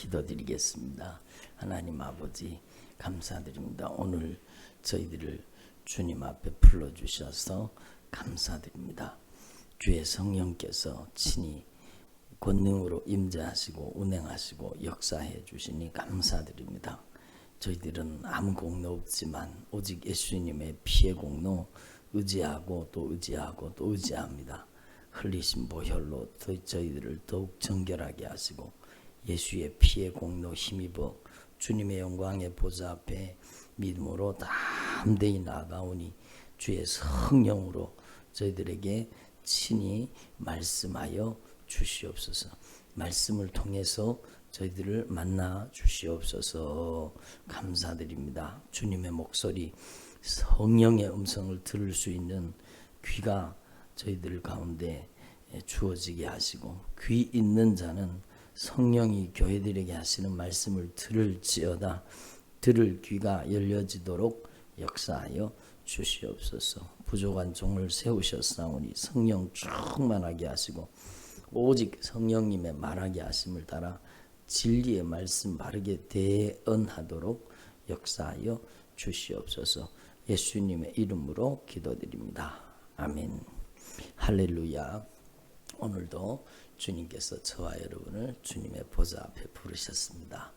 기도드리겠습니다. 하나님 아버지 감사드립니다. 오늘 저희들을 주님 앞에 불러주셔서 감사드립니다. 주의 성령께서 친히 권능으로 임재하시고 운행하시고 역사해 주시니 감사드립니다. 저희들은 아무 공로 없지만 오직 예수님의 피의 공로 의지하고 또 의지하고 또 의지합니다. 흘리신 보혈로 저희들을 더욱 정결하게 하시고 예수의 피의 공로 힘입어 주님의 영광의 보좌 앞에 믿음으로 담대히 나아가오니 주의 성령으로 저희들에게 친히 말씀하여 주시옵소서. 말씀을 통해서 저희들을 만나 주시옵소서. 감사드립니다. 주님의 목소리, 성령의 음성을 들을 수 있는 귀가 저희들 가운데 주어지게 하시고, 귀 있는 자는 성령이 교회들에게 하시는 말씀을 들을지어다. 들을 귀가 열려지도록 역사하여 주시옵소서. 부족한 종을 세우셨사오니 성령 충만하게 하시고 오직 성령님의 말하게 하심을 따라 진리의 말씀 바르게 대언하도록 역사하여 주시옵소서. 예수님의 이름으로 기도드립니다. 아멘. 할렐루야. 오늘도 주님께서 저와 여러분을 주님의 보좌 앞에 부르셨습니다.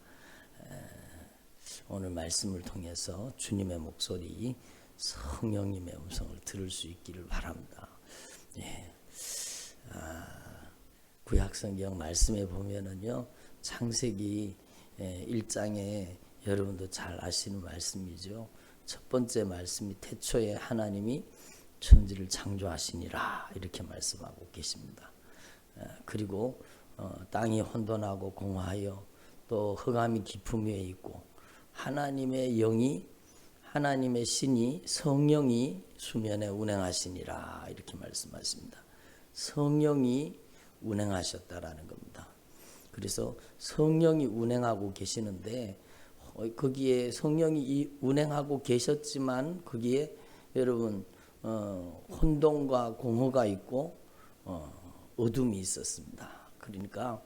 오늘 말씀을 통해서 주님의 목소리, 성령님의 음성을 들을 수 있기를 바랍니다. 구약성경 말씀에 보면은요, 창세기 1장에 여러분도 잘 아시는 말씀이죠. 첫 번째 말씀이 태초에 하나님이 천지를 창조하시니라 이렇게 말씀하고 계십니다. 그리고 땅이 혼돈하고 공허하여 또 흑암이 깊음 위에 있고 하나님의 영이, 하나님의 신이, 성령이 수면에 운행하시니라 이렇게 말씀하십니다. 성령이 운행하셨다라는 겁니다. 그래서 성령이 운행하고 계시는데 거기에 성령이 운행하고 계셨지만 거기에 여러분 혼돈과 공허가 있고 어둠이 있었습니다. 그러니까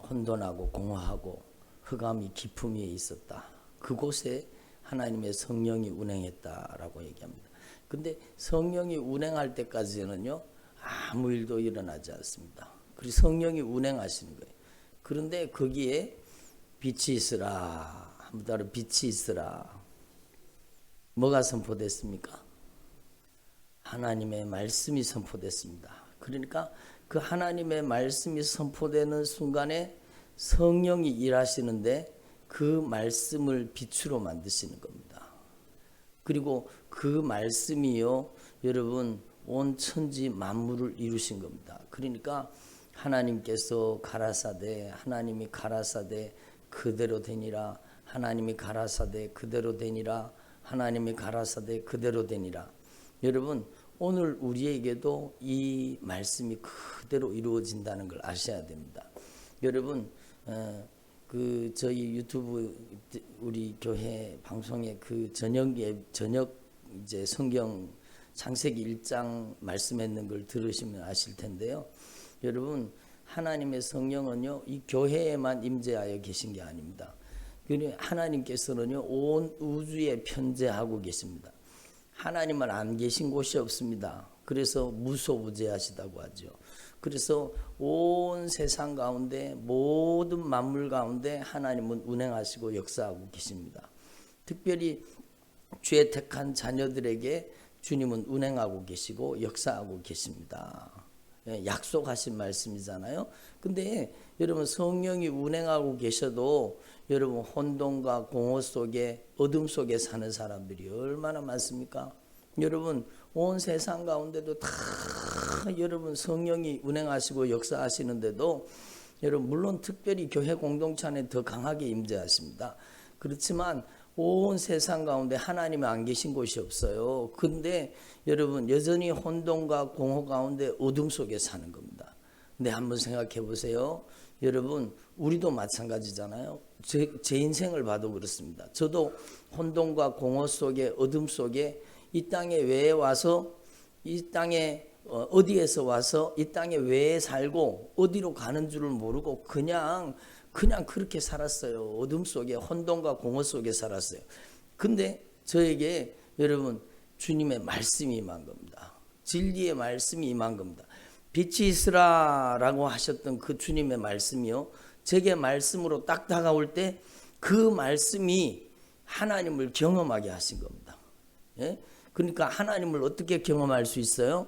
혼돈하고 공허하고 흑암이 깊음 위에 있었다. 그곳에 하나님의 성령이 운행했다라고 얘기합니다. 근데 성령이 운행할 때까지는요, 아무 일도 일어나지 않습니다. 그리고 성령이 운행하시는 거예요. 그런데 거기에 빛이 있으라. 한번 따라 빛이 있으라. 뭐가 선포됐습니까? 하나님의 말씀이 선포됐습니다. 그러니까 그 하나님의 말씀이 선포되는 순간에 성령이 일하시는데 그 말씀을 빛으로 만드시는 겁니다. 그리고 그 말씀이요, 여러분 온 천지 만물을 이루신 겁니다. 그러니까 하나님께서 가라사대, 하나님이 가라사대 그대로 되니라, 하나님이 가라사대 그대로 되니라, 하나님이 가라사대 그대로 되니라. 여러분 오늘 우리에게도 이 말씀이 그대로 이루어진다는 걸 아셔야 됩니다. 여러분 저희 유튜브 우리 교회 방송의 그 저녁 이제 성경 창세기 1장 말씀했는 걸 들으시면 아실 텐데요. 여러분 하나님의 성령은요, 이 교회에만 임재하여 계신 게 아닙니다. 하나님께서는요, 온 우주에 편재하고 계십니다. 하나님은 안 계신 곳이 없습니다. 그래서 무소부재하시다고 하죠. 그래서 온 세상 가운데 모든 만물 가운데 하나님은 운행하시고 역사하고 계십니다. 특별히 주의 택한 자녀들에게 주님은 운행하고 계시고 역사하고 계십니다. 약속하신 말씀이잖아요. 근데 여러분 성령이 운행하고 계셔도 여러분 혼돈과 공허 속에 어둠 속에 사는 사람들이 얼마나 많습니까? 여러분 온 세상 가운데도 다 여러분 성령이 운행하시고 역사하시는데도 여러분 물론 특별히 교회 공동체 안에 더 강하게 임재하십니다. 그렇지만 온 세상 가운데 하나님이 안 계신 곳이 없어요. 근데 여러분 여전히 혼돈과 공허 가운데 어둠 속에 사는 겁니다. 근데 한번 생각해 보세요. 여러분 우리도 마찬가지잖아요. 제 인생을 봐도 그렇습니다. 저도 혼돈과 공허 속에 어둠 속에 이 땅에 왜 와서 이 땅에 어디에서 와서 이 땅에 왜 살고 어디로 가는 줄을 모르고 그냥 그렇게 살았어요. 어둠 속에, 혼돈과 공허 속에 살았어요. 근데 저에게 여러분 주님의 말씀이 임한 겁니다. 진리의 말씀이 임한 겁니다. 빛이 있으라라고 하셨던 그 주님의 말씀이요, 제게 말씀으로 딱 다가올 때 그 말씀이 하나님을 경험하게 하신 겁니다. 예? 그러니까 하나님을 어떻게 경험할 수 있어요?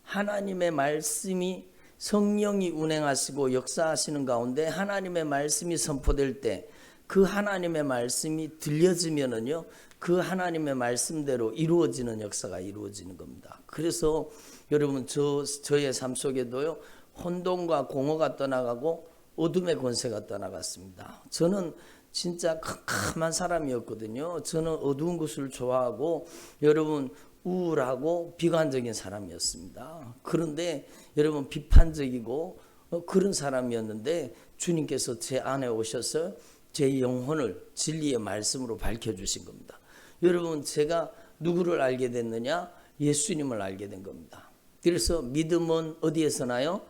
하나님의 말씀이, 성령이 운행하시고 역사하시는 가운데 하나님의 말씀이 선포될 때 그 하나님의 말씀이 들려지면은요, 그 하나님의 말씀대로 이루어지는 역사가 이루어지는 겁니다. 그래서 여러분 저의 삶 속에도요, 혼돈과 공허가 떠나가고 어둠의 권세가 떠나갔습니다. 저는 진짜 캄캄한 사람이었거든요. 저는 어두운 것을 좋아하고 여러분 우울하고 비관적인 사람이었습니다. 그런데 여러분 비판적이고 그런 사람이었는데 주님께서 제 안에 오셔서 제 영혼을 진리의 말씀으로 밝혀주신 겁니다. 여러분 제가 누구를 알게 됐느냐? 예수님을 알게 된 겁니다. 그래서 믿음은 어디에서 나요?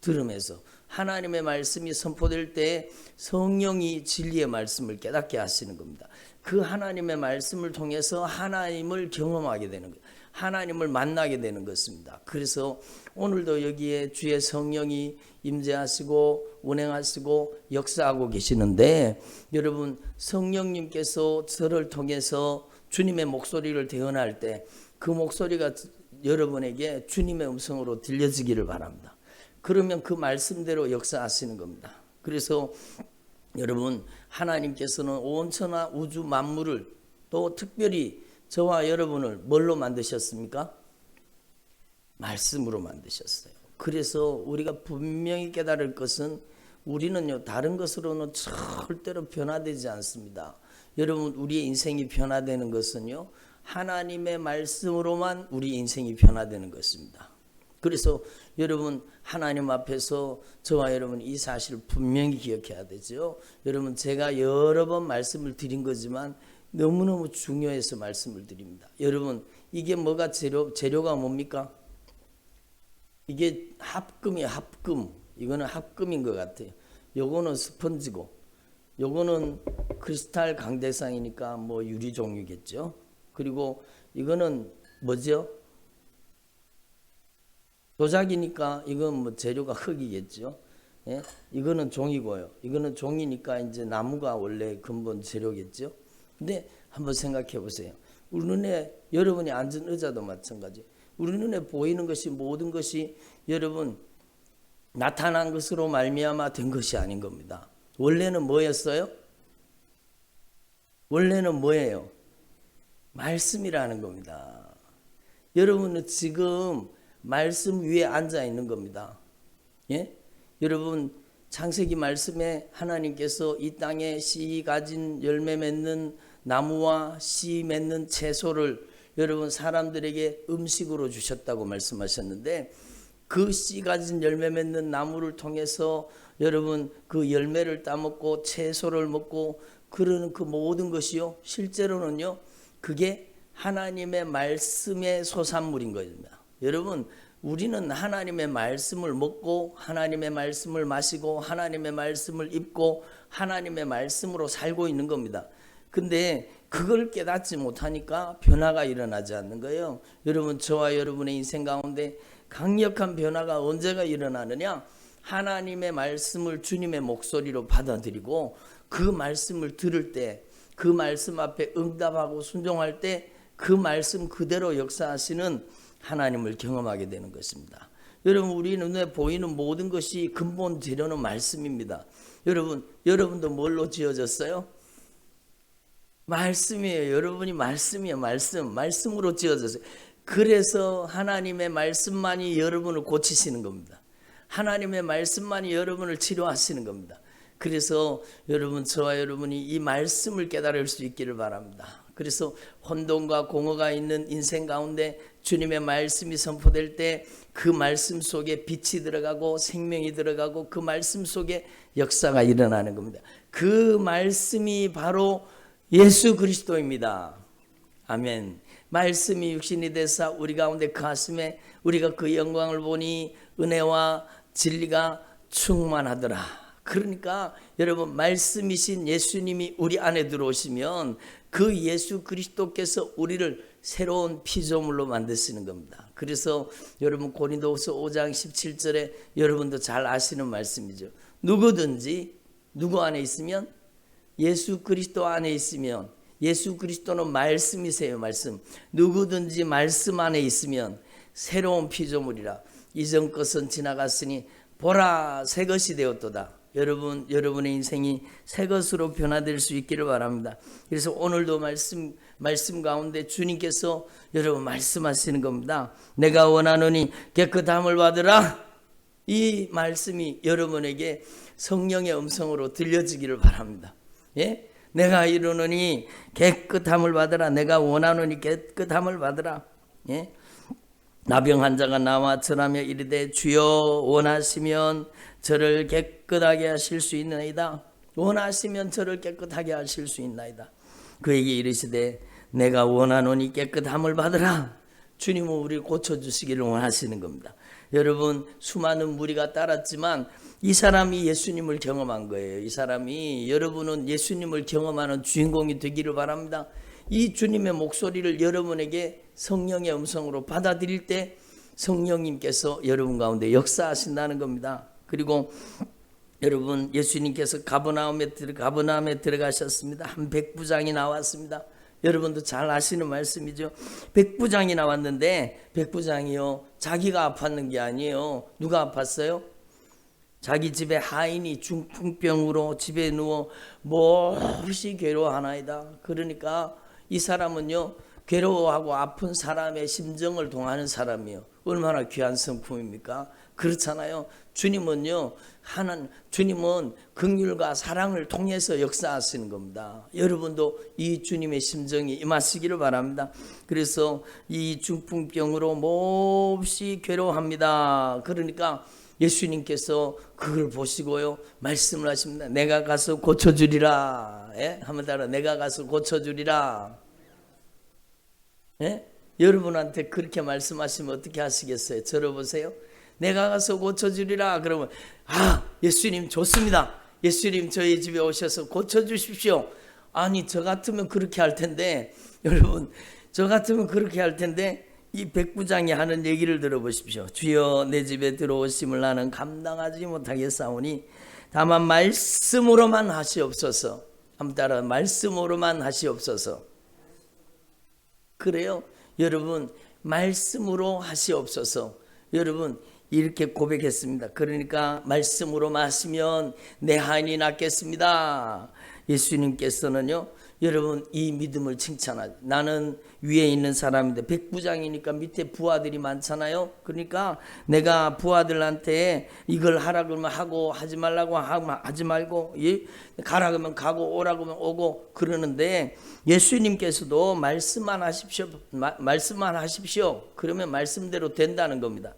들음에서. 하나님의 말씀이 선포될 때 성령이 진리의 말씀을 깨닫게 하시는 겁니다. 그 하나님의 말씀을 통해서 하나님을 경험하게 되는 거예요. 하나님을 만나게 되는 것입니다. 그래서 오늘도 여기에 주의 성령이 임재하시고 운행하시고 역사하고 계시는데, 여러분 성령님께서 저를 통해서 주님의 목소리를 대언할 때 그 목소리가 여러분에게 주님의 음성으로 들려지기를 바랍니다. 그러면 그 말씀대로 역사하시는 겁니다. 그래서 여러분 하나님께서는 온 천하 우주 만물을, 또 특별히 저와 여러분을 뭘로 만드셨습니까? 말씀으로 만드셨어요. 그래서 우리가 분명히 깨달을 것은, 우리는요 다른 것으로는 절대로 변화되지 않습니다. 여러분 우리의 인생이 변화되는 것은요 하나님의 말씀으로만 우리 인생이 변화되는 것입니다. 그래서 여러분 하나님 앞에서 저와 여러분 이 사실을 분명히 기억해야 되죠. 여러분 제가 여러 번 말씀을 드린 거지만 너무너무 중요해서 말씀을 드립니다. 여러분 이게 뭐가 재료가 뭡니까? 이게 합금이에요. 합금. 이거는 합금인 것 같아요. 요거는 스펀지고 요거는 크리스탈 강대상이니까 뭐 유리 종류겠죠. 그리고 이거는 뭐죠? 도자기니까 이건 뭐 재료가 흙이겠죠. 예? 이거는 종이고요. 이거는 종이니까 이제 나무가 원래 근본 재료겠죠. 근데 한번 생각해 보세요. 우리 눈에, 여러분이 앉은 의자도 마찬가지. 우리 눈에 보이는 것이, 모든 것이 여러분 나타난 것으로 말미암아 된 것이 아닌 겁니다. 원래는 뭐였어요? 원래는 뭐예요? 말씀이라는 겁니다. 여러분은 지금 말씀 위에 앉아 있는 겁니다. 예? 여러분 창세기 말씀에 하나님께서 이 땅에 씨 가진 열매 맺는 나무와 씨 맺는 채소를 여러분 사람들에게 음식으로 주셨다고 말씀하셨는데, 그 씨 가진 열매 맺는 나무를 통해서 여러분 그 열매를 따먹고 채소를 먹고 그러는 그 모든 것이요, 실제로는요 그게 하나님의 말씀의 소산물인 겁니다. 여러분 우리는 하나님의 말씀을 먹고 하나님의 말씀을 마시고 하나님의 말씀을 입고 하나님의 말씀으로 살고 있는 겁니다. 근데 그걸 깨닫지 못하니까 변화가 일어나지 않는 거예요. 여러분 저와 여러분의 인생 가운데 강력한 변화가 언제가 일어나느냐? 하나님의 말씀을 주님의 목소리로 받아들이고 그 말씀을 들을 때, 그 말씀 앞에 응답하고 순종할 때 그 말씀 그대로 역사하시는 하나님을 경험하게 되는 것입니다. 여러분 우리 눈에 보이는 모든 것이 근본 재료는 말씀입니다. 여러분도 뭘로 지어졌어요? 말씀이에요. 여러분이 말씀이에요. 말씀으로 지어졌어요. 그래서 하나님의 말씀만이 여러분을 고치시는 겁니다. 하나님의 말씀만이 여러분을 치료하시는 겁니다. 그래서 여러분 저와 여러분이 이 말씀을 깨달을 수 있기를 바랍니다. 그래서 혼돈과 공허가 있는 인생 가운데 주님의 말씀이 선포될 때 그 말씀 속에 빛이 들어가고 생명이 들어가고 그 말씀 속에 역사가 일어나는 겁니다. 그 말씀이 바로 예수 그리스도입니다. 아멘. 말씀이 육신이 되사 우리 가운데 거하심에 우리가 그 영광을 보니 은혜와 진리가 충만하더라. 그러니까 여러분, 말씀이신 예수님이 우리 안에 들어오시면 그 예수 그리스도께서 우리를 새로운 피조물로 만드시는 겁니다. 그래서 여러분, 고린도후서 5장 17절에 여러분도 잘 아시는 말씀이죠. 누구든지 누구 안에 있으면, 예수 그리스도 안에 있으면, 예수 그리스도는 말씀이세요. 말씀. 누구든지 말씀 안에 있으면 새로운 피조물이라. 이전 것은 지나갔으니 보라, 새 것이 되었도다. 여러분의 인생이 새 것으로 변화될 수 있기를 바랍니다. 그래서 오늘도 말씀 가운데 주님께서 여러분 말씀하시는 겁니다. 내가 원하노니 깨끗함을 받으라. 이 말씀이 여러분에게 성령의 음성으로 들려지기를 바랍니다. 예? 내가 이르노니 깨끗함을 받으라. 내가 원하노니 깨끗함을 받으라. 예? 나병 환자가 나와 절하며 이르되 주여 원하시면 저를 깨끗하게 하실 수 있나이다. 원하시면 저를 깨끗하게 하실 수 있나이다. 그에게 이르시되 내가 원하노니 깨끗함을 받으라. 주님은 우리를 고쳐주시기를 원하시는 겁니다. 여러분, 수많은 무리가 따랐지만 이 사람이 예수님을 경험한 거예요. 이 사람이, 여러분은 예수님을 경험하는 주인공이 되기를 바랍니다. 이 주님의 목소리를 여러분에게 성령의 음성으로 받아들일 때 성령님께서 여러분 가운데 역사하신다는 겁니다. 그리고 여러분, 예수님께서 가버나움에 들어가셨습니다. 한 백부장이 나왔습니다. 여러분도 잘 아시는 말씀이죠. 백부장이 나왔는데 백부장이요, 자기가 아팠는 게 아니에요. 누가 아팠어요? 자기 집에 하인이 중풍병으로 집에 누워 몹시 괴로워하나이다. 그러니까 이 사람은요, 괴로워하고 아픈 사람의 심정을 동하는 사람이요. 얼마나 귀한 성품입니까? 그렇잖아요. 주님은요, 주님은 긍휼과 사랑을 통해서 역사하시는 겁니다. 여러분도 이 주님의 심정이 임하시기를 바랍니다. 그래서 이 중풍병으로 몹시 괴로워합니다. 그러니까 예수님께서 그걸 보시고요, 말씀을 하십니다. 내가 가서 고쳐주리라. 예? 한번 따라, 내가 가서 고쳐주리라. 예? 여러분한테 그렇게 말씀하시면 어떻게 하시겠어요? 들어보세요. 내가 가서 고쳐주리라. 그러면 예수님 좋습니다. 예수님 저희 집에 오셔서 고쳐주십시오. 아니, 저 같으면 그렇게 할 텐데, 여러분, 저 같으면 그렇게 할 텐데, 이 백부장이 하는 얘기를 들어보십시오. 주여 내 집에 들어오심을 나는 감당하지 못하겠사오니 다만 말씀으로만 하시옵소서. 한번 따라, 말씀으로만 하시옵소서. 그래요? 여러분, 말씀으로 하시옵소서. 여러분, 이렇게 고백했습니다. 그러니까 말씀으로만 하시면 내 하인이 낫겠습니다. 예수님께서는요, 여러분, 이 믿음을 칭찬하죠. 나는 위에 있는 사람인데 백부장이니까 밑에 부하들이 많잖아요. 그러니까 내가 부하들한테 이걸 하라 그러면 하고, 하지 말라고 하면 하지 말고, 가라 그러면 가고, 오라 그러면 오고 그러는데, 예수님께서도 말씀만 하십시오. 그러면 말씀대로 된다는 겁니다.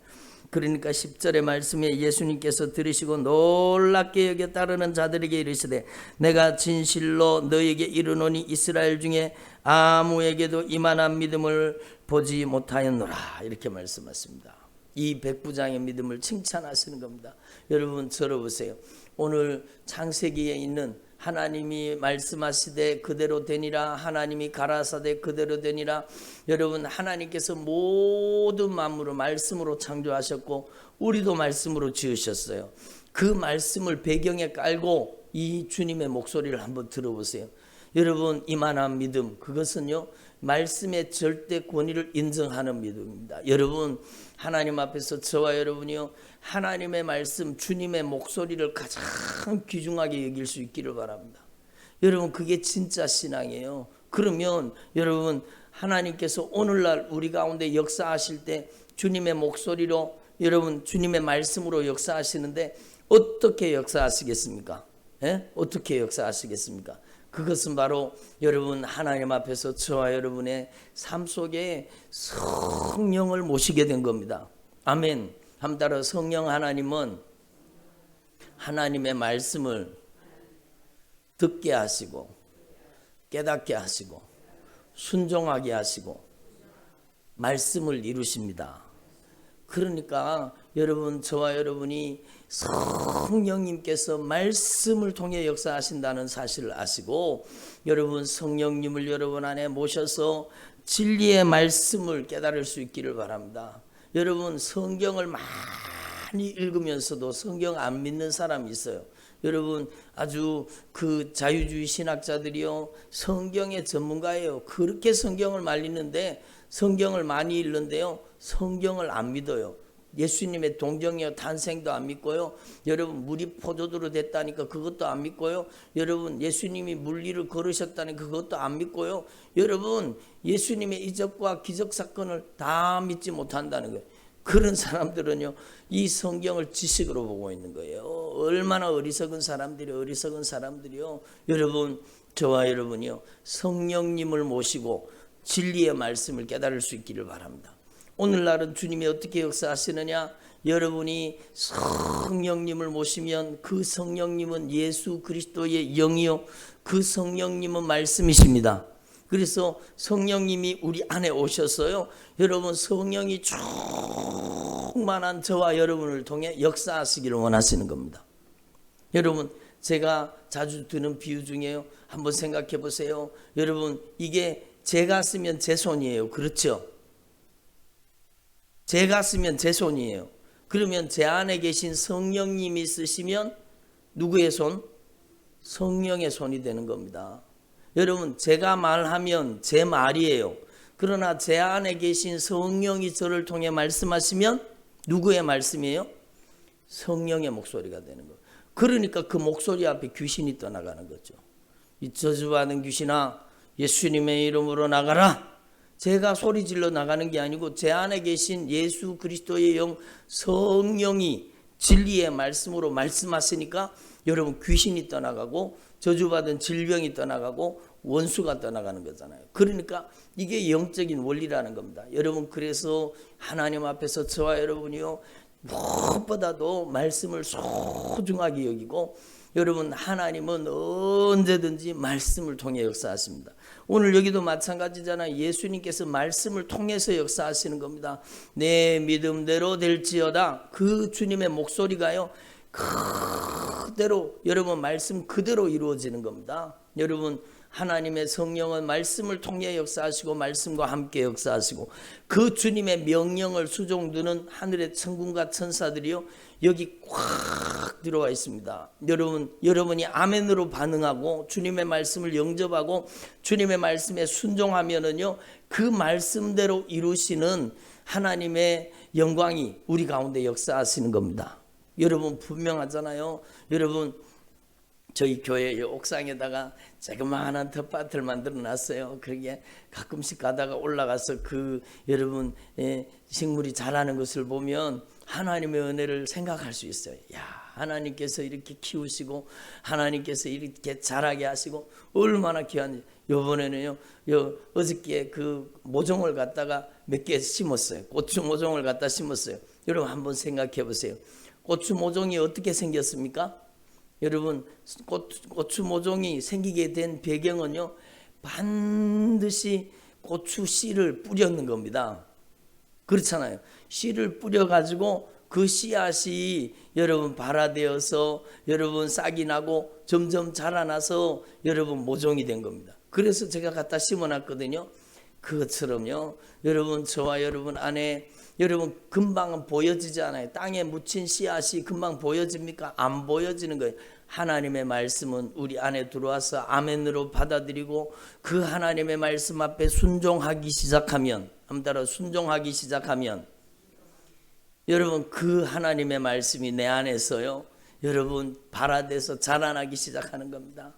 그러니까 10절의 말씀에 예수님께서 들으시고 놀랍게 여겨 따르는 자들에게 이르시되 내가 진실로 너에게 이르노니 이스라엘 중에 아무에게도 이만한 믿음을 보지 못하였노라. 이렇게 말씀하십니다. 이 백부장의 믿음을 칭찬하시는 겁니다. 여러분, 들어보세요. 오늘 창세기에 있는 하나님이 말씀하시되 그대로 되니라, 하나님이 가라사대 그대로 되니라. 여러분, 하나님께서 모든 만물을 말씀으로 창조하셨고 우리도 말씀으로 지으셨어요. 그 말씀을 배경에 깔고 이 주님의 목소리를 한번 들어보세요. 여러분, 이만한 믿음, 그것은요, 말씀의 절대 권위를 인정하는 믿음입니다. 여러분, 하나님 앞에서 저와 여러분이요, 하나님의 말씀, 주님의 목소리를 가장 귀중하게 여길 수 있기를 바랍니다. 여러분, 그게 진짜 신앙이에요. 그러면 여러분, 하나님께서 오늘날 우리 가운데 역사하실 때 주님의 목소리로, 여러분, 주님의 말씀으로 역사하시는데 어떻게 역사하시겠습니까? 예? 어떻게 역사하시겠습니까? 그것은 바로 여러분, 하나님 앞에서 저와 여러분의 삶 속에 성령을 모시게 된 겁니다. 아멘. 한번 따라, 성령 하나님은 하나님의 말씀을 듣게 하시고 깨닫게 하시고 순종하게 하시고 말씀을 이루십니다. 그러니까 여러분, 저와 여러분이 성령님께서 말씀을 통해 역사하신다는 사실을 아시고, 여러분 성령님을 여러분 안에 모셔서 진리의 말씀을 깨달을 수 있기를 바랍니다. 여러분, 성경을 많이 읽으면서도 성경 안 믿는 사람이 있어요. 여러분, 아주 그 자유주의 신학자들이요, 성경의 전문가예요. 그렇게 성경을 말리는데, 성경을 많이 읽는데요, 성경을 안 믿어요. 예수님의 동정이요 탄생도 안 믿고요. 여러분, 물이 포도주로 됐다니까 그것도 안 믿고요. 여러분, 예수님이 물리를 걸으셨다니까 그것도 안 믿고요. 여러분, 예수님의 이적과 기적 사건을 다 믿지 못한다는 거예요. 그런 사람들은요, 이 성경을 지식으로 보고 있는 거예요. 얼마나 어리석은 사람들이요. 여러분, 저와 여러분이요, 성령님을 모시고 진리의 말씀을 깨달을 수 있기를 바랍니다. 오늘날은 주님이 어떻게 역사하시느냐? 여러분이 성령님을 모시면 그 성령님은 예수 그리스도의 영이요, 그 성령님은 말씀이십니다. 그래서 성령님이 우리 안에 오셔서요, 여러분, 성령이 충만한 저와 여러분을 통해 역사하시기를 원하시는 겁니다. 여러분, 제가 자주 드는 비유 중에요, 한번 생각해 보세요. 여러분, 이게 제가 쓰면 제 손이에요. 그렇죠? 제가 쓰면 제 손이에요. 그러면 제 안에 계신 성령님이 쓰시면 누구의 손? 성령의 손이 되는 겁니다. 여러분, 제가 말하면 제 말이에요. 그러나 제 안에 계신 성령이 저를 통해 말씀하시면 누구의 말씀이에요? 성령의 목소리가 되는 거예요. 그러니까 그 목소리 앞에 귀신이 떠나가는 거죠. 이 저주받은 귀신아, 예수님의 이름으로 나가라. 제가 소리질러 나가는 게 아니고 제 안에 계신 예수 그리스도의 영 성령이 진리의 말씀으로 말씀하시니까 여러분, 귀신이 떠나가고 저주받은 질병이 떠나가고 원수가 떠나가는 거잖아요. 그러니까 이게 영적인 원리라는 겁니다. 여러분, 그래서 하나님 앞에서 저와 여러분이요, 무엇보다도 말씀을 소중하게 여기고, 여러분, 하나님은 언제든지 말씀을 통해 역사하십니다. 오늘 여기도 마찬가지잖아요. 예수님께서 말씀을 통해서 역사하시는 겁니다. 내 믿음대로 될지어다. 그 주님의 목소리가요, 그대로, 여러분, 말씀 그대로 이루어지는 겁니다. 여러분, 하나님의 성령은 말씀을 통해 역사하시고 말씀과 함께 역사하시고, 그 주님의 명령을 수종드는 하늘의 천군과 천사들이요, 여기 꽉 들어와 있습니다. 여러분이 아멘으로 반응하고 주님의 말씀을 영접하고 주님의 말씀에 순종하면은요, 그 말씀대로 이루시는 하나님의 영광이 우리 가운데 역사하시는 겁니다. 여러분, 분명하잖아요. 여러분, 저희 교회 옥상에다가 조그마한 텃밭을 만들어 놨어요. 그러게 가끔씩 가다가 올라가서 그 여러분 식물이 자라는 것을 보면 하나님의 은혜를 생각할 수 있어요. 야, 하나님께서 이렇게 키우시고 하나님께서 이렇게 자라게 하시고 얼마나 귀한지. 요번에는요, 어저께 그 모종을 갖다가 몇 개 심었어요. 고추 모종을 갖다 심었어요. 여러분, 한번 생각해 보세요. 고추 모종이 어떻게 생겼습니까? 여러분, 고추 모종이 생기게 된 배경은요, 반드시 고추 씨를 뿌렸는 겁니다. 그렇잖아요. 씨를 뿌려가지고 그 씨앗이 여러분 발화되어서 여러분 싹이 나고 점점 자라나서 여러분 모종이 된 겁니다. 그래서 제가 갖다 심어놨거든요. 그것처럼요, 여러분, 저와 여러분 안에 여러분 금방은 보여지지 않아요. 땅에 묻힌 씨앗이 금방 보여집니까? 안 보여지는 거예요. 하나님의 말씀은 우리 안에 들어와서 아멘으로 받아들이고 그 하나님의 말씀 앞에 순종하기 시작하면, 한번 따라, 순종하기 시작하면 여러분, 그 하나님의 말씀이 내 안에서요, 여러분 발화돼서 자라나기 시작하는 겁니다.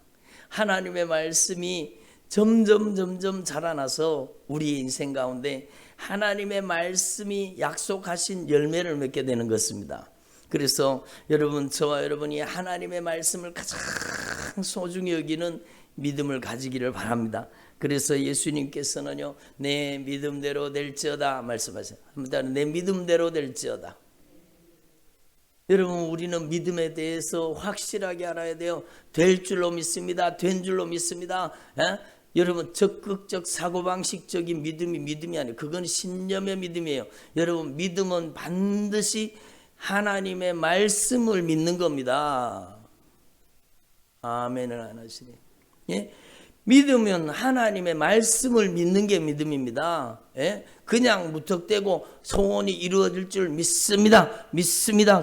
하나님의 말씀이 점점 자라나서 우리 인생 가운데 하나님의 말씀이 약속하신 열매를 맺게 되는 것입니다. 그래서 여러분, 저와 여러분이 하나님의 말씀을 가장 소중히 여기는 믿음을 가지기를 바랍니다. 그래서 예수님께서는요, 내 믿음대로 될지어다 말씀하세요. 한번 내 믿음대로 될지어다. 여러분, 우리는 믿음에 대해서 확실하게 알아야 돼요. 될 줄로 믿습니다. 된 줄로 믿습니다. 여러분 적극적 사고방식적인 믿음이 아니에요. 그건 신념의 믿음이에요. 여러분 믿음은 반드시 하나님의 말씀을 믿는 겁니다. 아멘을 안 하시네. 예? 믿으면 하나님의 말씀을 믿는 게 믿음입니다. 예? 그냥 무턱대고 소원이 이루어질 줄 믿습니다.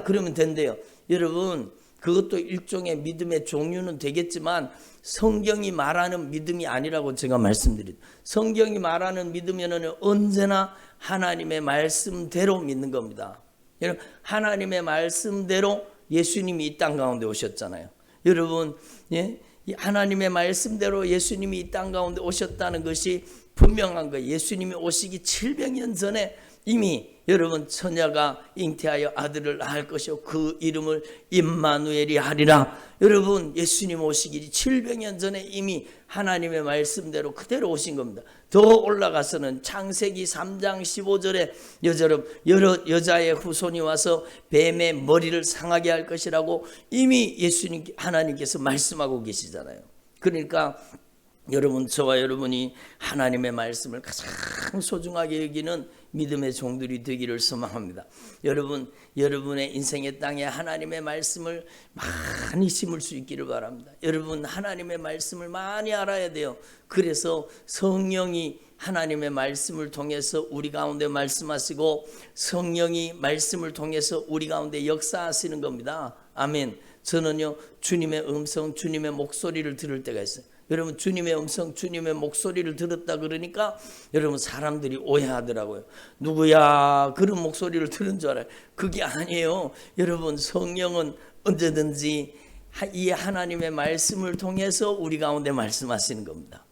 그러면 된대요. 여러분 그것도 일종의 믿음의 종류는 되겠지만 성경이 말하는 믿음이 아니라고 제가 말씀드립니다. 성경이 말하는 믿음에는 언제나 하나님의 말씀대로 믿는 겁니다. 여러분 하나님의 말씀대로 예수님이 이 땅 가운데 오셨잖아요. 여러분 예? 하나님의 말씀대로 예수님이 이 땅 가운데 오셨다는 것이 분명한 거예요. 예수님이 오시기 700년 전에 이미 여러분 처녀가 잉태하여 아들을 낳을 것이요 그 이름을 임마누엘이 하리라. 여러분 예수님 오시기 700년 전에 이미 하나님의 말씀대로 그대로 오신 겁니다. 더 올라가서는 창세기 3장 15절에 여러 여자의 후손이 와서 뱀의 머리를 상하게 할 것이라고 이미 예수님 하나님께서 말씀하고 계시잖아요. 그러니까 여러분 저와 여러분이 하나님의 말씀을 가장 소중하게 여기는 믿음의 종들이 되기를 소망합니다. 여러분 여러분의 인생의 땅에 하나님의 말씀을 많이 심을 수 있기를 바랍니다. 여러분 하나님의 말씀을 많이 알아야 돼요. 그래서 성령이 하나님의 말씀을 통해서 우리 가운데 말씀하시고 성령이 말씀을 통해서 우리 가운데 역사하시는 겁니다. 아멘. 저는요 주님의 음성 주님의 목소리를 들을 때가 있어요. 여러분 주님의 음성 주님의 목소리를 들었다 그러니까 여러분 사람들이 오해하더라고요. 누구야 그런 목소리를 들은 줄 알아요. 그게 아니에요. 여러분 성령은 언제든지 이 하나님의 말씀을 통해서 우리 가운데 말씀하시는 겁니다.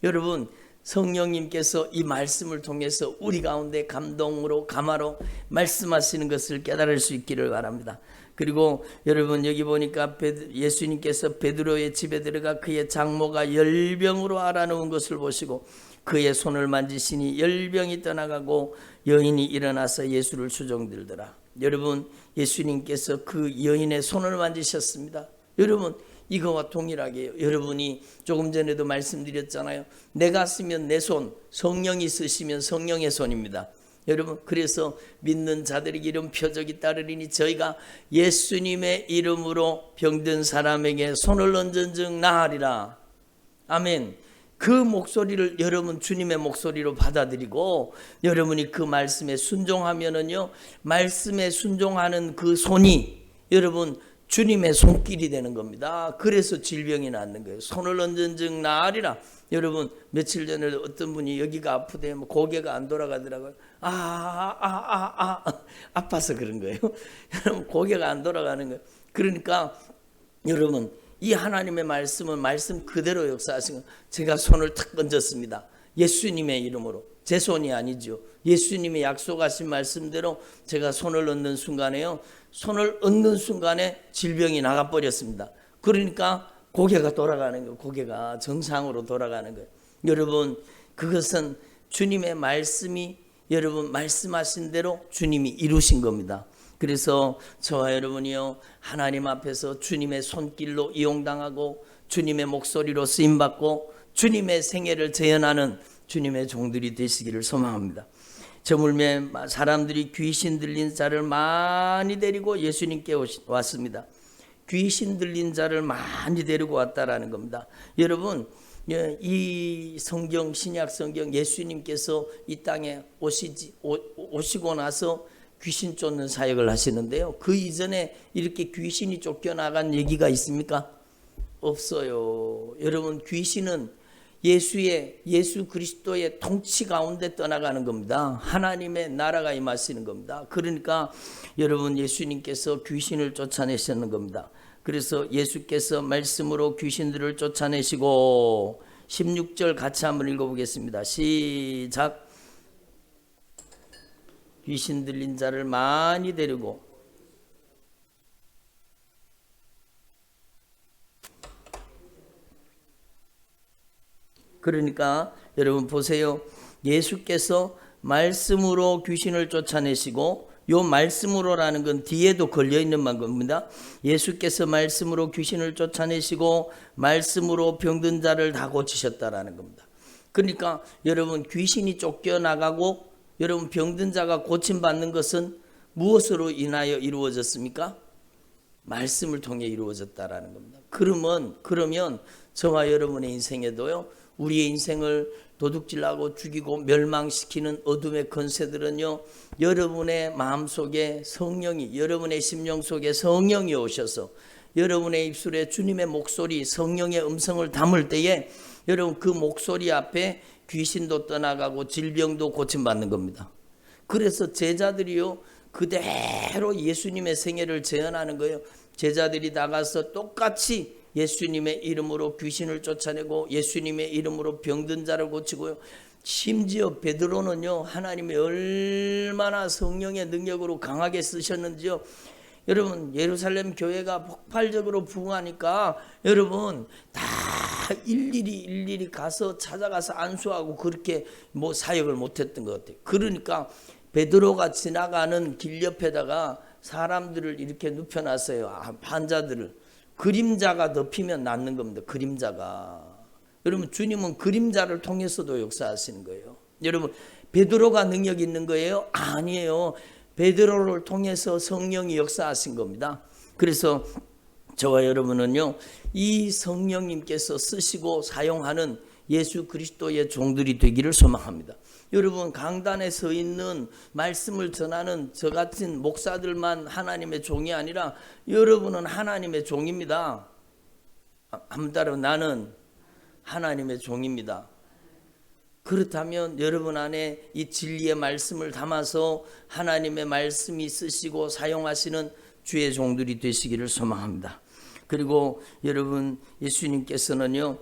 여러분 성령님께서 이 말씀을 통해서 우리 가운데 감동으로 감화로 말씀하시는 것을 깨달을 수 있기를 바랍니다. 그리고 여러분 여기 보니까 예수님께서 베드로의 집에 들어가 그의 장모가 열병으로 앓아누운 것을 보시고 그의 손을 만지시니 열병이 떠나가고 여인이 일어나서 예수를 추종들더라. 여러분 예수님께서 그 여인의 손을 만지셨습니다. 여러분 이거와 동일하게 여러분이 조금 전에도 말씀드렸잖아요. 내가 쓰면 내 손, 성령이 쓰시면 성령의 손입니다. 여러분 그래서 믿는 자들에게 이런 표적이 따르리니 저희가 예수님의 이름으로 병든 사람에게 손을 얹은즉 나으리라. 아멘. 그 목소리를 여러분 주님의 목소리로 받아들이고 여러분이 그 말씀에 순종하면은요 말씀에 순종하는 그 손이 여러분 주님의 손길이 되는 겁니다. 그래서 질병이 낫는 거예요. 손을 얹은즉 나으리라. 여러분 며칠 전에 어떤 분이 여기가 아프대 고개가 안 돌아가더라고요. 아파서 그런 거예요. 여러분 고개가 안 돌아가는 거예요. 그러니까 여러분 이 하나님의 말씀은 말씀 그대로 역사하신 거예요. 제가 손을 탁 얹었습니다. 예수님의 이름으로. 제 손이 아니죠. 예수님이 약속하신 말씀대로 제가 손을 얹는 순간에요. 손을 얹는 순간에 질병이 나가버렸습니다. 그러니까 고개가 돌아가는 거예요. 고개가 정상으로 돌아가는 거예요. 여러분 그것은 주님의 말씀이 여러분 말씀하신 대로 주님이 이루신 겁니다. 그래서 저와 여러분이요 하나님 앞에서 주님의 손길로 이용당하고 주님의 목소리로 쓰임받고 주님의 생애를 재현하는 주님의 종들이 되시기를 소망합니다. 저물매 사람들이 귀신 들린 자를 많이 데리고 예수님께 왔습니다. 귀신 들린 자를 많이 데리고 왔다라는 겁니다. 여러분 이 성경 신약 성경 예수님께서 이 땅에 오시고 나서 귀신 쫓는 사역을 하시는데요. 그 이전에 이렇게 귀신이 쫓겨나간 얘기가 있습니까? 없어요. 여러분 귀신은 예수 그리스도의 통치 가운데 떠나가는 겁니다. 하나님의 나라가 임하시는 겁니다. 그러니까 여러분 예수님께서 귀신을 쫓아내시는 겁니다. 그래서 예수께서 말씀으로 귀신들을 쫓아내시고 16절 같이 한번 읽어보겠습니다. 시작. 귀신 들린 자를 많이 데리고 그러니까 여러분 보세요. 예수께서 말씀으로 귀신을 쫓아내시고 요 말씀으로라는 건 뒤에도 걸려있는 겁니다. 예수께서 말씀으로 귀신을 쫓아내시고 말씀으로 병든 자를 다 고치셨다라는 겁니다. 그러니까 여러분 귀신이 쫓겨나가고 여러분 병든 자가 고침받는 것은 무엇으로 인하여 이루어졌습니까? 말씀을 통해 이루어졌다라는 겁니다. 그러면 저와 여러분의 인생에도요, 우리의 인생을 도둑질하고 죽이고 멸망시키는 어둠의 권세들은요, 여러분의 마음속에 성령이, 여러분의 심령 속에 성령이 오셔서 여러분의 입술에 주님의 목소리, 성령의 음성을 담을 때에 여러분 그 목소리 앞에 귀신도 떠나가고 질병도 고침받는 겁니다. 그래서 제자들이요, 그대로 예수님의 생애를 재현하는 거예요. 제자들이 나가서 똑같이 예수님의 이름으로 귀신을 쫓아내고 예수님의 이름으로 병든 자를 고치고요. 심지어 베드로는요, 하나님이 얼마나 성령의 능력으로 강하게 쓰셨는지요. 여러분 예루살렘 교회가 폭발적으로 부흥하니까 여러분 다 일일이 가서 찾아가서 안수하고 그렇게 사역을 못했던 것 같아요. 그러니까 베드로가 지나가는 길 옆에다가 사람들을 이렇게 눕혀놨어요. 환자들을. 그림자가 덮이면 낫는 겁니다. 그림자가. 여러분 주님은 그림자를 통해서도 역사하시는 거예요. 여러분 베드로가 능력 있는 거예요? 아니에요. 베드로를 통해서 성령이 역사하신 겁니다. 그래서 저와 여러분은요, 이 성령님께서 쓰시고 사용하는 예수 그리스도의 종들이 되기를 소망합니다. 여러분 강단에 서 있는 말씀을 전하는 저 같은 목사들만 하나님의 종이 아니라 여러분은 하나님의 종입니다. 한 따라 나는 하나님의 종입니다. 그렇다면 여러분 안에 이 진리의 말씀을 담아서 하나님의 말씀이 쓰시고 사용하시는 주의 종들이 되시기를 소망합니다. 그리고 여러분 예수님께서는요,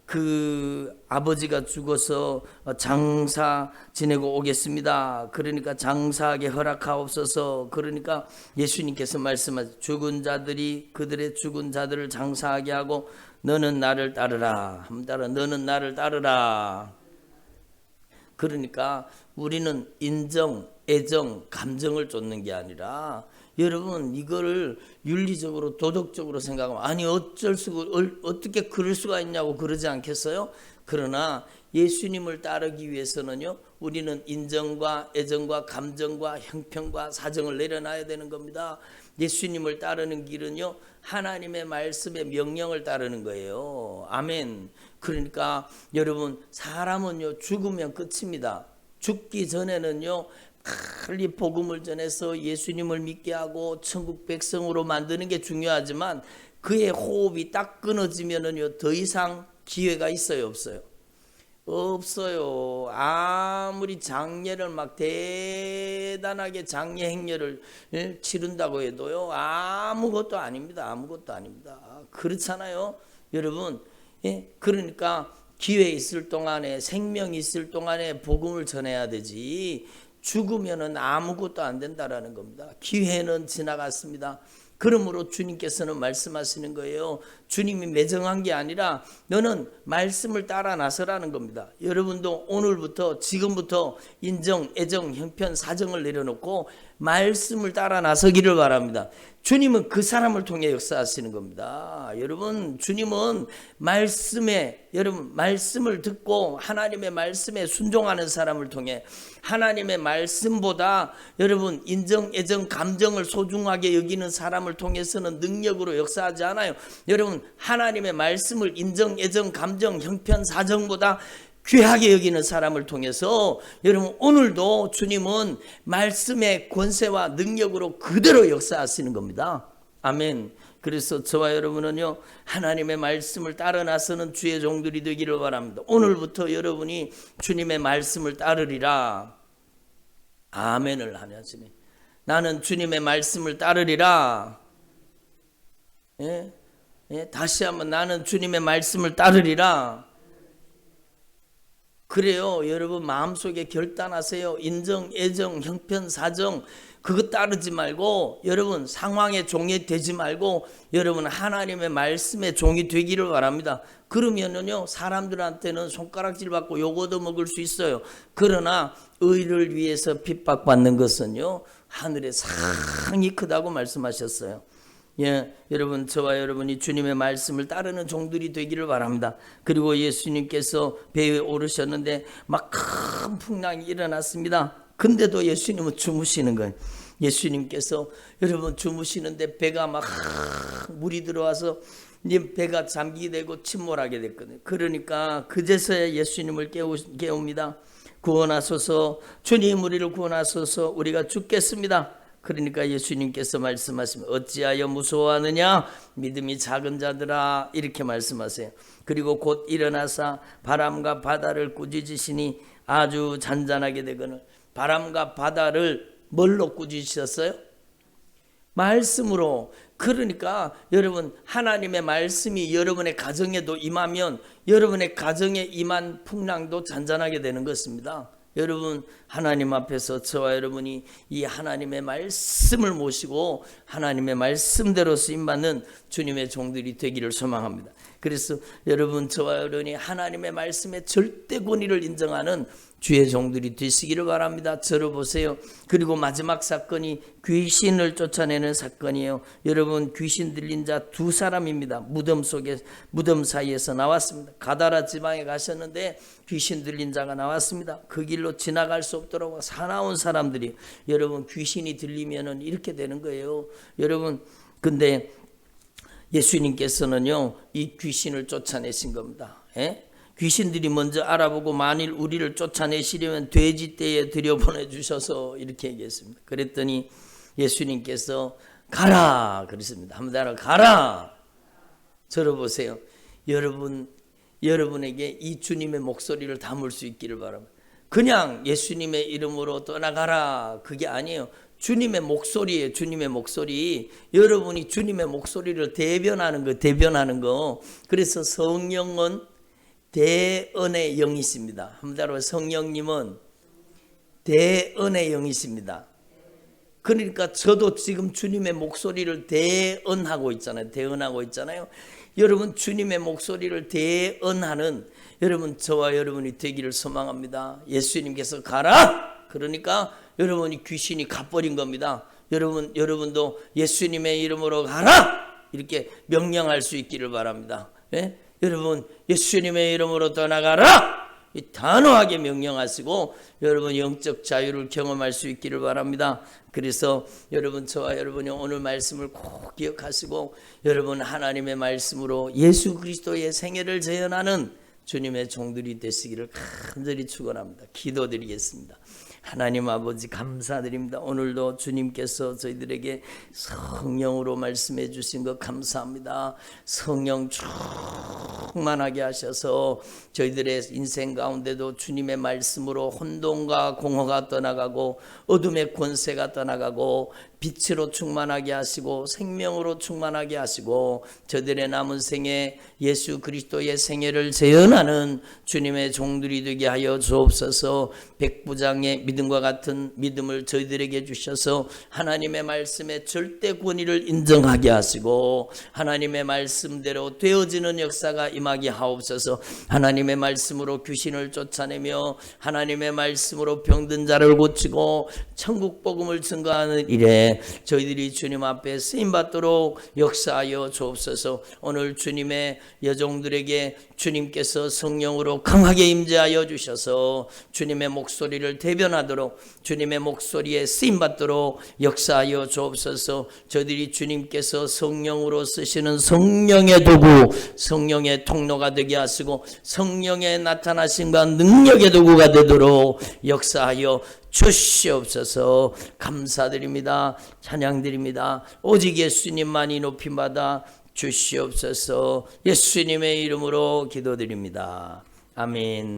그 아버지가 죽어서 장사 지내고 오겠습니다. 그러니까 장사하게 허락하옵소서. 그러니까 예수님께서 말씀하시죠. 죽은 자들이 그들의 죽은 자들을 장사하게 하고 너는 나를 따르라. 한 따라 너는 나를 따르라. 그러니까 우리는 인정, 애정, 감정을 쫓는 게 아니라 여러분 이거를 윤리적으로 도덕적으로 생각하면 아니 어떻게 그럴 수가 있냐고 그러지 않겠어요? 그러나 예수님을 따르기 위해서는요, 우리는 인정과 애정과 감정과 형평과 사정을 내려놔야 되는 겁니다. 예수님을 따르는 길은요, 하나님의 말씀의 명령을 따르는 거예요. 아멘. 그러니까 여러분 사람은요 죽으면 끝입니다. 죽기 전에는요 빨리 복음을 전해서 예수님을 믿게 하고 천국 백성으로 만드는 게 중요하지만 그의 호흡이 딱 끊어지면은요 더 이상 기회가 있어요, 없어요? 없어요. 아무리 장례를 막 대단하게 장례 행렬을 치른다고 해도요 아무것도 아닙니다. 아무것도 아닙니다. 그렇잖아요, 여러분. 그러니까 기회 있을 동안에, 생명 있을 동안에 복음을 전해야 되지 죽으면은 아무것도 안 된다라는 겁니다. 기회는 지나갔습니다. 그러므로 주님께서는 말씀하시는 거예요. 주님이 매정한 게 아니라 너는 말씀을 따라 나서라는 겁니다. 여러분도 오늘부터 지금부터 인정, 애정, 형편, 사정을 내려놓고 말씀을 따라 나서기를 바랍니다. 주님은 그 사람을 통해 역사하시는 겁니다. 여러분 주님은 여러분 말씀을 듣고 하나님의 말씀에 순종하는 사람을 통해 하나님의 말씀보다 여러분 인정, 애정, 감정을 소중하게 여기는 사람을 통해서는 능력으로 역사하지 않아요. 여러분 하나님의 말씀을 인정, 애정, 감정, 형편, 사정보다 귀하게 여기는 사람을 통해서 여러분 오늘도 주님은 말씀의 권세와 능력으로 그대로 역사하시는 겁니다. 아멘. 그래서 저와 여러분은요 하나님의 말씀을 따라 나서는 주의 종들이 되기를 바랍니다. 오늘부터 여러분이 주님의 말씀을 따르리라. 아멘을 하냐시네. 나는 주님의 말씀을 따르리라. 다시 한번 나는 주님의 말씀을 따르리라. 그래요. 여러분 마음속에 결단하세요. 인정, 애정, 형편, 사정 그거 따르지 말고 여러분 상황의 종이 되지 말고 여러분 하나님의 말씀의 종이 되기를 바랍니다. 그러면은요 사람들한테는 손가락질 받고 욕 얻어 먹을 수 있어요. 그러나 의를 위해서 핍박받는 것은요 하늘의 상이 크다고 말씀하셨어요. 예, 여러분, 저와 여러분이 주님의 말씀을 따르는 종들이 되기를 바랍니다. 그리고 예수님께서 배에 오르셨는데 막 큰 풍랑이 일어났습니다. 근데도 예수님은 주무시는 거예요. 예수님께서 여러분 주무시는데 배가 막 물이 들어와서 배가 잠기게 되고 침몰하게 됐거든요. 그러니까 그제서야 예수님을 깨웁니다. 구원하소서, 주님 우리를 구원하소서, 우리가 죽겠습니다. 그러니까 예수님께서 말씀하시면 어찌하여 무서워하느냐, 믿음이 작은 자들아, 이렇게 말씀하세요. 그리고 곧 일어나사 바람과 바다를 꾸짖으시니 아주 잔잔하게 되거늘. 바람과 바다를 뭘로 꾸짖으셨어요? 말씀으로. 그러니까 여러분, 하나님의 말씀이 여러분의 가정에도 임하면 여러분의 가정에 임한 풍랑도 잔잔하게 되는 것입니다. 여러분, 하나님 앞에서 저와 여러분이 이 하나님의 말씀을 모시고 하나님의 말씀대로 쓰임받는 주님의 종들이 되기를 소망합니다. 그래서 여러분, 저와 여러분이 하나님의 말씀의 절대 권위를 인정하는 주의 종들이 되시기를 바랍니다. 들어보세요. 그리고 마지막 사건이 귀신을 쫓아내는 사건이에요. 여러분, 귀신 들린 자 두 사람입니다. 무덤 사이에서 나왔습니다. 가다라 지방에 가셨는데 귀신 들린 자가 나왔습니다. 그 길로 지나갈 수 없도록 사나운 사람들이, 여러분, 귀신이 들리면은 이렇게 되는 거예요. 여러분, 근데 예수님께서는요, 이 귀신을 쫓아내신 겁니다. 귀신들이 먼저 알아보고 만일 우리를 쫓아내시려면 돼지떼에 들여보내주셔서 이렇게 얘기했습니다. 그랬더니 예수님께서 가라 그랬습니다. 한번 따라 가라. 들어보세요. 여러분에게 이 주님의 목소리를 담을 수 있기를 바랍니다. 그냥 예수님의 이름으로 떠나가라, 그게 아니에요. 주님의 목소리예요. 주님의 목소리. 여러분이 주님의 목소리를 대변하는 거. 그래서 성령은 대언의 영이십니다. 한번 따라서 성령님은 대언의 영이십니다. 그러니까 저도 지금 주님의 목소리를 대언하고 있잖아요. 여러분, 주님의 목소리를 대언하는 여러분, 저와 여러분이 되기를 소망합니다. 예수님께서 가라! 그러니까 여러분이 귀신이 가버린 겁니다. 여러분도 예수님의 이름으로 가라! 이렇게 명령할 수 있기를 바랍니다. 예? 여러분, 예수님의 이름으로 떠나가라! 단호하게 명령하시고 여러분 영적 자유를 경험할 수 있기를 바랍니다. 그래서 여러분, 저와 여러분이 오늘 말씀을 꼭 기억하시고 여러분, 하나님의 말씀으로 예수 그리스도의 생애를 재현하는 주님의 종들이 되시기를 간절히 축원합니다. 기도드리겠습니다. 하나님 아버지, 감사드립니다. 오늘도 주님께서 저희들에게 성령으로 말씀해 주신 것 감사합니다. 성령 충만하게 하셔서 저희들의 인생 가운데도 주님의 말씀으로 혼돈과 공허가 떠나가고 어둠의 권세가 떠나가고 빛으로 충만하게 하시고 생명으로 충만하게 하시고 저들의 남은 생에 예수 그리스도의 생애를 재현하는 주님의 종들이 되게 하여 주옵소서. 백부장의 믿음과 같은 믿음을 저희들에게 주셔서 하나님의 말씀의 절대 권위를 인정하게 하시고 하나님의 말씀대로 되어지는 역사가 임하게 하옵소서. 하나님의 말씀으로 귀신을 쫓아내며 하나님의 말씀으로 병든 자를 고치고 천국 복음을 증거하는 일에 저희들이 주님 앞에 쓰임받도록 역사하여 주옵소서. 오늘 주님의 여종들에게 주님께서 성령으로 강하게 임재하여 주셔서 주님의 목소리를 대변하도록 주님의 목소리에 쓰임받도록 역사하여 주옵소서. 저희들이 주님께서 성령으로 쓰시는 성령의 도구, 성령의 통로가 되게 하시고 성령의 나타나심과 능력의 도구가 되도록 역사하여 주시옵소서. 감사드립니다. 찬양드립니다. 오직 예수님만이 높임받아 주시옵소서. 예수님의 이름으로 기도드립니다. 아멘.